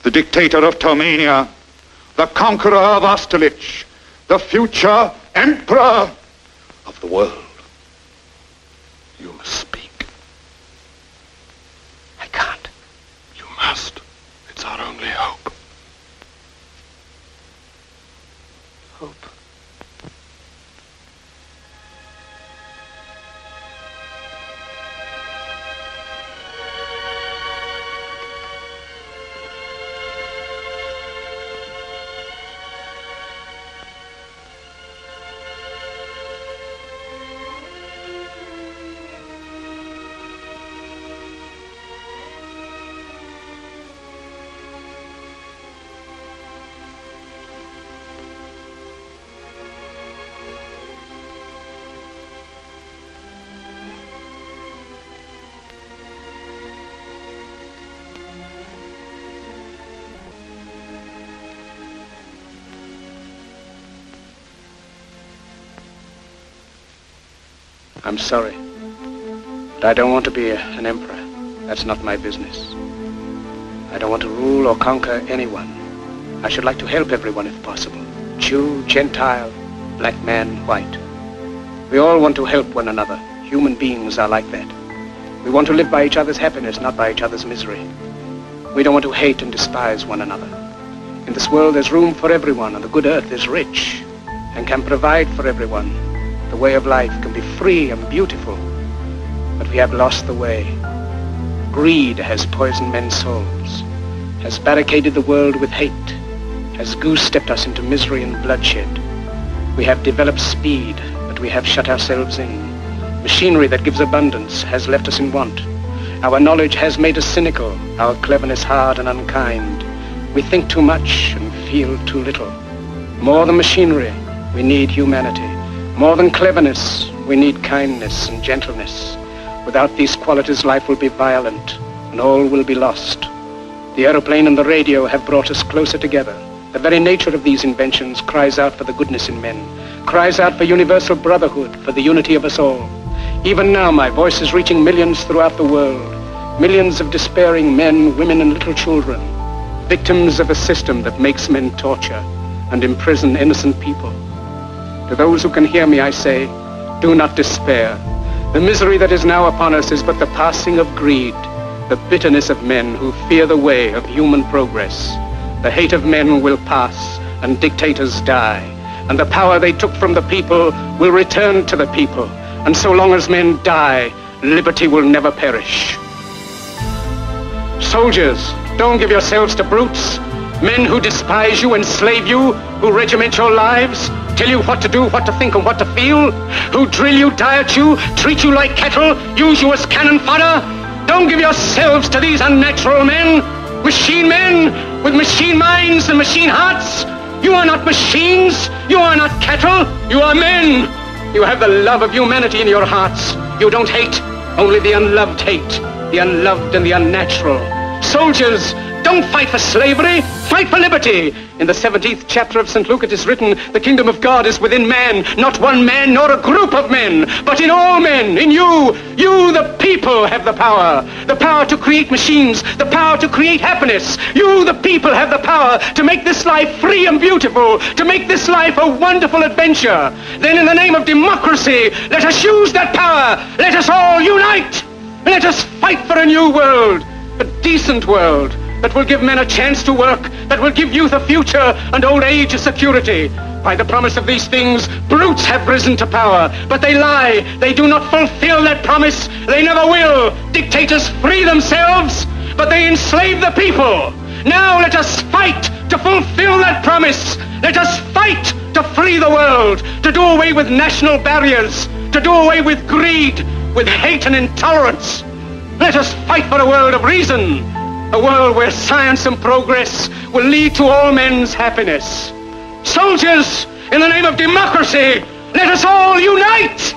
the dictator of Turmania, the conqueror of Austerlitz, the future emperor of the world. You must speak. I can't. You must. It's our only hope. Hope. I'm sorry, but I don't want to be an emperor. That's not my business. I don't want to rule or conquer anyone. I should like to help everyone if possible. Jew, Gentile, black man, white. We all want to help one another. Human beings are like that. We want to live by each other's happiness, not by each other's misery. We don't want to hate and despise one another. In this world there's room for everyone, and the good earth is rich and can provide for everyone. The way of life can be free and beautiful, but we have lost the way. Greed has poisoned men's souls, has barricaded the world with hate, has goose-stepped us into misery and bloodshed. We have developed speed, but we have shut ourselves in. Machinery that gives abundance has left us in want. Our knowledge has made us cynical, our cleverness hard and unkind. We think too much and feel too little. More than machinery, we need humanity. More than cleverness, we need kindness and gentleness. Without these qualities, life will be violent, and all will be lost. The aeroplane and the radio have brought us closer together. The very nature of these inventions cries out for the goodness in men, cries out for universal brotherhood, for the unity of us all. Even now, my voice is reaching millions throughout the world, millions of despairing men, women, and little children, victims of a system that makes men torture and imprison innocent people. To those who can hear me, I say, do not despair. The misery that is now upon us is but the passing of greed, the bitterness of men who fear the way of human progress. The hate of men will pass, and dictators die, and the power they took from the people will return to the people. And so long as men die, liberty will never perish. Soldiers, don't give yourselves to brutes, men who despise you, enslave you, who regiment your lives, tell you what to do, what to think, and what to feel, who drill you, diet you, treat you like cattle, use you as cannon fodder. Don't give yourselves to these unnatural men with machine minds and machine hearts. You are not machines, you are not cattle, you are men. You have the love of humanity in your hearts. You don't hate, only the unloved hate, the unloved and the unnatural. Soldiers, don't fight for slavery, fight for liberty. In the 17th chapter of St. Luke it is written, the kingdom of God is within man, not one man nor a group of men, but in all men, in you. You, the people, have the power to create machines, the power to create happiness. You, the people, have the power to make this life free and beautiful, to make this life a wonderful adventure. Then in the name of democracy, let us use that power. Let us all unite. Let us fight for a new world, a decent world, that will give men a chance to work, that will give youth a future and old age a security. By the promise of these things, brutes have risen to power, but they lie. They do not fulfill that promise. They never will. Dictators free themselves, but they enslave the people. Now let us fight to fulfill that promise. Let us fight to free the world, to do away with national barriers, to do away with greed, with hate and intolerance. Let us fight for a world of reason, a world where science and progress will lead to all men's happiness. Soldiers, in the name of democracy, let us all unite!